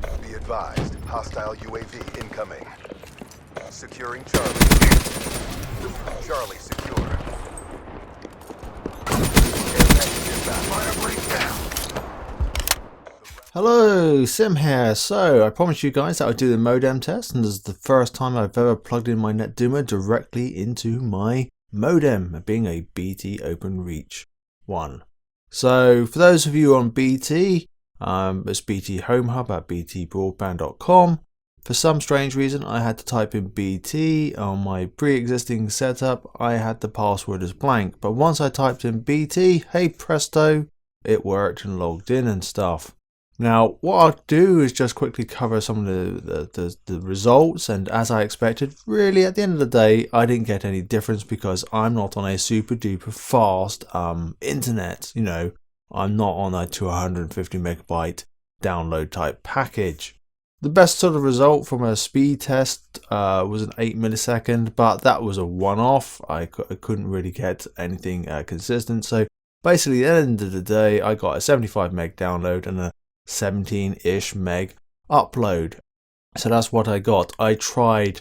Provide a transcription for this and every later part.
Be advised, hostile UAV incoming. Securing Charlie. Charlie secure. Fire break down. Hello, Sim here. So I promised you guys that I would do the modem test, and this is the first time I've ever plugged in my Netduma directly into my modem, being a BT OpenReach 1. So for those of you on BT, it's BT Home Hub at btbroadband.com. For some strange reason, I had to type in BT on my pre-existing setup. I had the password as blank, but once I typed in BT, hey presto, it worked and logged in and stuff. Now, what I'll do is just quickly cover some of the results, and as I expected, really at the end of the day, I didn't get any difference because I'm not on a super duper fast internet. You know, I'm not on a 250 megabyte download type package. The best sort of result from a speed test was an 8 millisecond, but that was a one-off. I couldn't really get anything consistent. So basically, at the end of the day, I got a 75 meg download and a 17-ish meg upload. So that's what I got. I tried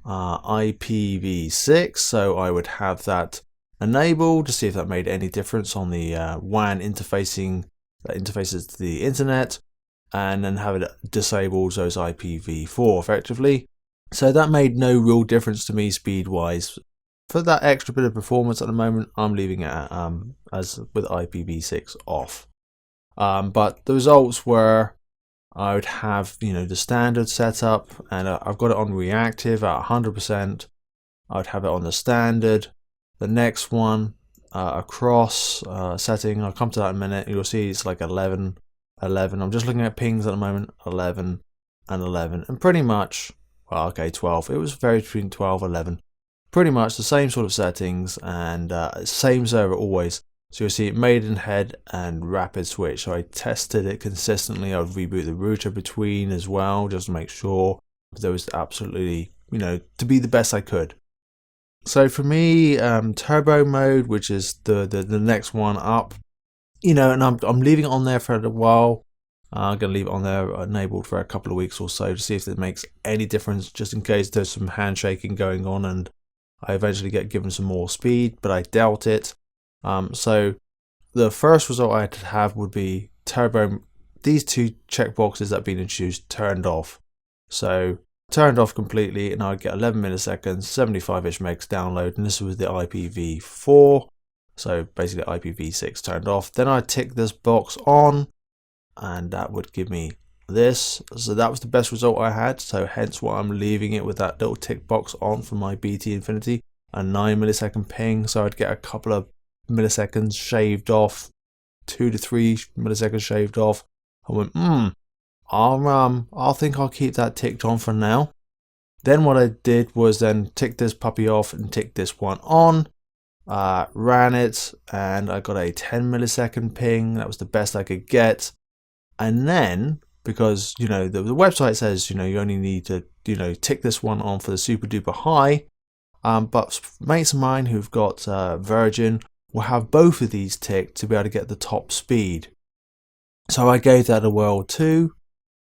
IPv6, so I would have that enabled to see if that made any difference on the WAN interfacing that interfaces to the internet, and then have it disabled, so it's IPv4 effectively. So that made no real difference to me speed wise. For that extra bit of performance at the moment, I'm leaving it as with IPv6 off. But the results were, I would have, you know, the standard setup, and I've got it on reactive at 100%. I would have it on the standard. The next one, across setting, I'll come to that in a minute. You'll see it's like 11. I'm just looking at pings at the moment, 11 and 11, and pretty much, well, okay, 12. It was very between 12 and 11. Pretty much the same sort of settings and same server always. So you'll see Maidenhead and Rapid Switch. So I tested it consistently. I would reboot the router between as well, just to make sure there was absolutely, you know, to be the best I could. So for me, turbo mode, which is the next one up, you know, and I'm leaving it on there for a while. I'm going to leave it on there enabled for a couple of weeks or so to see if it makes any difference, just in case there's some handshaking going on and I eventually get given some more speed, but I doubt it. So the first result I had to have would be turbo. These two checkboxes that have been introduced turned off. So turned off completely, and I would get 11 milliseconds, 75-ish megs download, and this was the IPv4. So basically IPv6 turned off. Then I tick this box on, and that would give me this. So that was the best result I had. So hence why I'm leaving it with that little tick box on for my BT Infinity. A 9 millisecond ping, so I'd get a couple of milliseconds shaved off, 2 to 3 milliseconds shaved off. I went, I think I'll keep that ticked on for now. Then what I did was then tick this puppy off and tick this one on. Ran it, and I got a 10 millisecond ping. That was the best I could get. And then, because, you know, the website says, you know, you only need to, you know, tick this one on for the super duper high. But mates of mine who've got Virgin will have both of these ticked to be able to get the top speed. So I gave that a whirl too,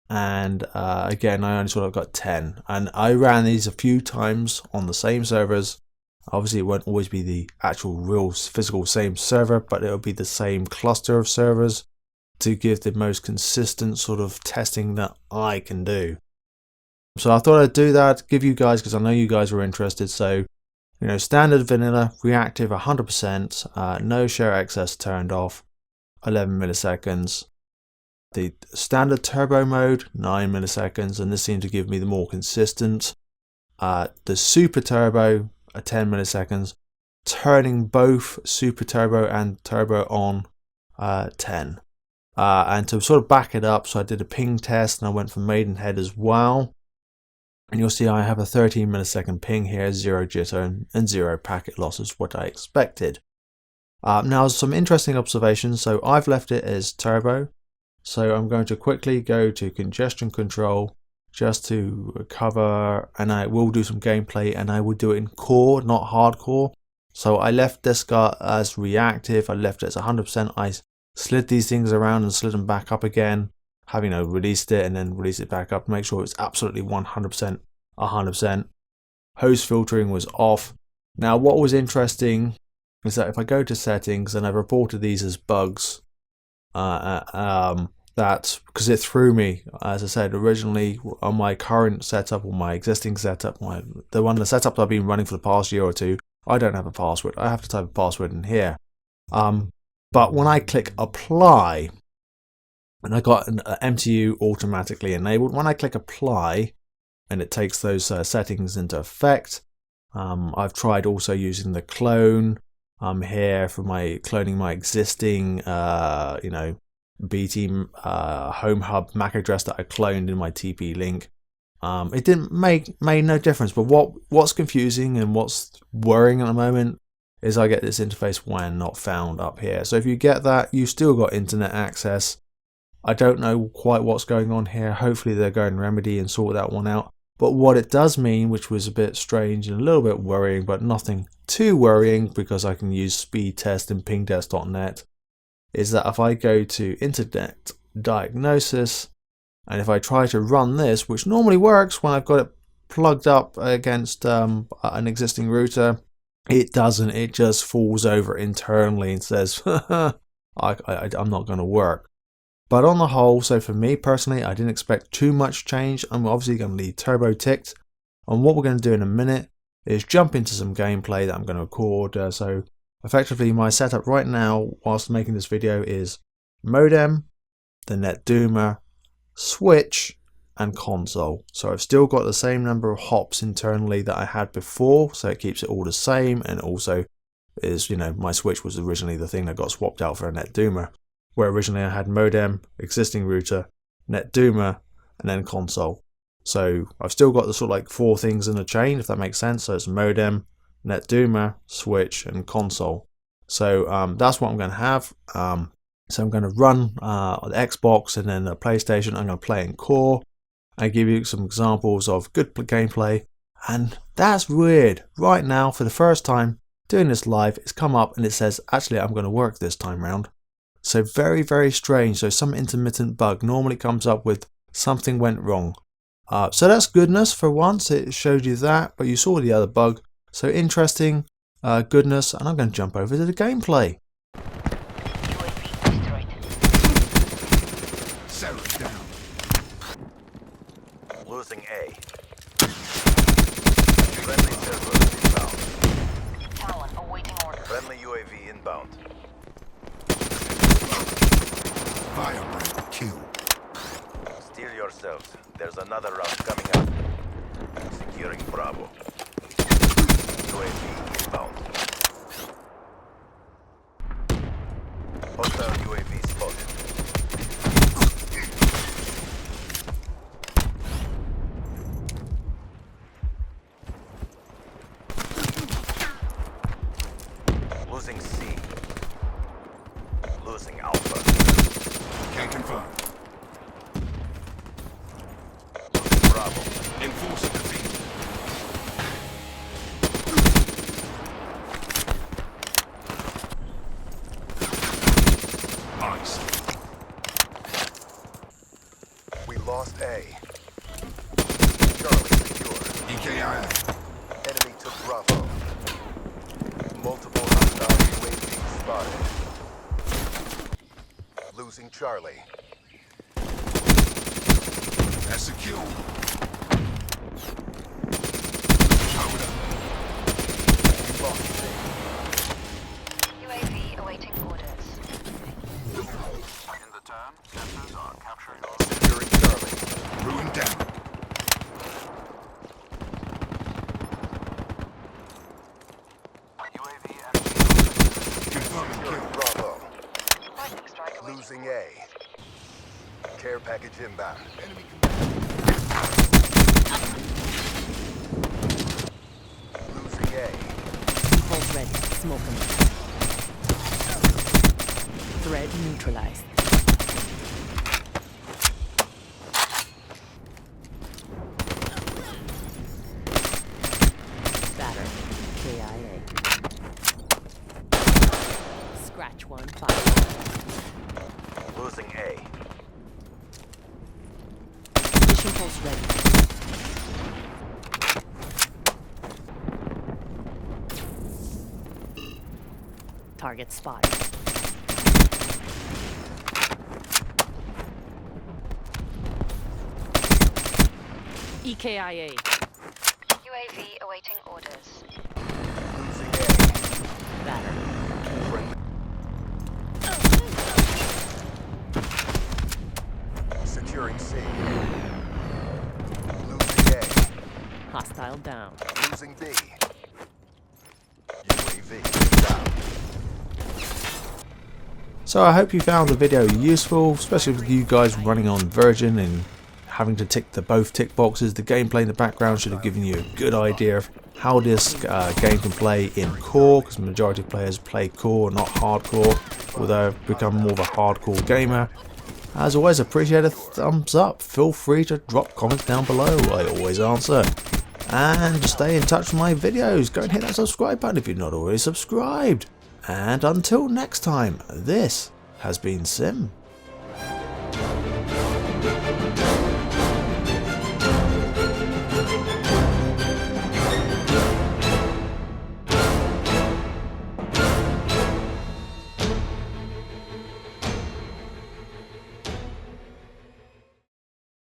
and again I only sort of got 10, and I ran these a few times on the same servers. Obviously it won't always be the actual real physical same server, but it'll be the same cluster of servers to give the most consistent sort of testing that I can do. So I thought I'd do that, give you guys, because I know you guys were interested. So, you know, standard vanilla, reactive 100%, no share access turned off, 11 milliseconds. The standard turbo mode, 9 milliseconds, and this seemed to give me the more consistent. The super turbo, 10 milliseconds. Turning both super turbo and turbo on, 10. And to sort of back it up, so I did a ping test and I went for Maidenhead as well. And you'll see I have a 13 millisecond ping here, 0 jitter and 0 packet loss is what I expected. Now some interesting observations. So I've left it as turbo. So I'm going to quickly go to congestion control just to cover, and I will do some gameplay, and I will do it in core, not hardcore. So I left this guy as reactive. I left it as 100%. I slid these things around and slid them back up again. having released it and then release it back up, make sure it's absolutely 100%, 100%. Host filtering was off. Now, what was interesting is that if I go to settings, and I've reported these as bugs, that because it threw me, as I said originally, on my current setup or my existing setup, the setup that I've been running for the past year or two, I don't have a password. I have to type a password in here. But when I click apply, and I got an MTU automatically enabled, when I click apply, and it takes those settings into effect. I've tried also using the clone here for cloning my existing, BT home hub MAC address that I cloned in my TP link. It didn't made no difference. But what's confusing and what's worrying at the moment is I get this interface WAN not found up here. So if you get that, you still got internet access. I don't know quite what's going on here. Hopefully they're going to remedy and sort that one out. But what it does mean, which was a bit strange and a little bit worrying, but nothing too worrying because I can use speed test and pingtest.net, is that if I go to internet diagnosis and if I try to run this, which normally works when I've got it plugged up against an existing router, it doesn't. It just falls over internally and says, I'm not going to work. But on the whole, so for me personally, I didn't expect too much change. I'm obviously going to leave turbo ticked. And what we're going to do in a minute is jump into some gameplay that I'm going to record. So effectively my setup right now, whilst making this video, is modem, the Netduma, switch, and console. So I've still got the same number of hops internally that I had before. So it keeps it all the same. And also is, my switch was originally the thing that got swapped out for a Netduma, where originally I had modem, existing router, Netduma, and then console. So I've still got the sort of like 4 things in a chain, if that makes sense. So it's modem, Netduma, switch, and console. So that's what I'm going to have. So I'm going to run the Xbox and then the PlayStation. I'm going to play in core and give you some examples of good gameplay. And that's weird. Right now, for the first time doing this live, it's come up and it says, actually, I'm going to work this time round. So very, very strange. So some intermittent bug normally comes up with something went wrong. So that's goodness for once. It showed you that, but you saw the other bug. So interesting goodness. And I'm going to jump over to the gameplay. Settle down. Losing A. Friendly server inbound. Talon awaiting order. Friendly UAV inbound. Firebreak kill. Steal yourselves. There's another round coming up. Securing Bravo. UAV inbound. Hostile UAV spotted. Losing C. Losing Alpha. Can't confirm. Losing Bravo. Enforcer defeat. Nice. We lost A. Charlie secure. EKIA. Enemy took Bravo. Multiple hostile UAV spotted. Losing Charlie. That's secure. UAV awaiting orders. In the turn, sensors are capturing all. Securing Charlie. Ruined down. UAV enemy. Confirming kill. Bravo. Lightning strike awaiting. Losing A. Care package inbound. Enemy losing A. Pulse ready. Smoke 'em. Threat neutralized. Batter. KIA. Scratch one. Fire. Losing A. Mission pulse ready. Target spotted. EKIA. UAV awaiting orders. Losing A. Batter. Friendly. Securing C. Losing A. Hostile down. Losing B. UAV down. So I hope you found the video useful, especially with you guys running on Virgin and having to tick both tick boxes. The gameplay in the background should have given you a good idea of how this game can play in core, because the majority of players play core, not hardcore, although I've become more of a hardcore gamer. As always, appreciate a thumbs up. Feel free to drop comments down below, I always answer. And stay in touch with my videos. Go and hit that subscribe button if you're not already subscribed. And until next time, this has been Sim.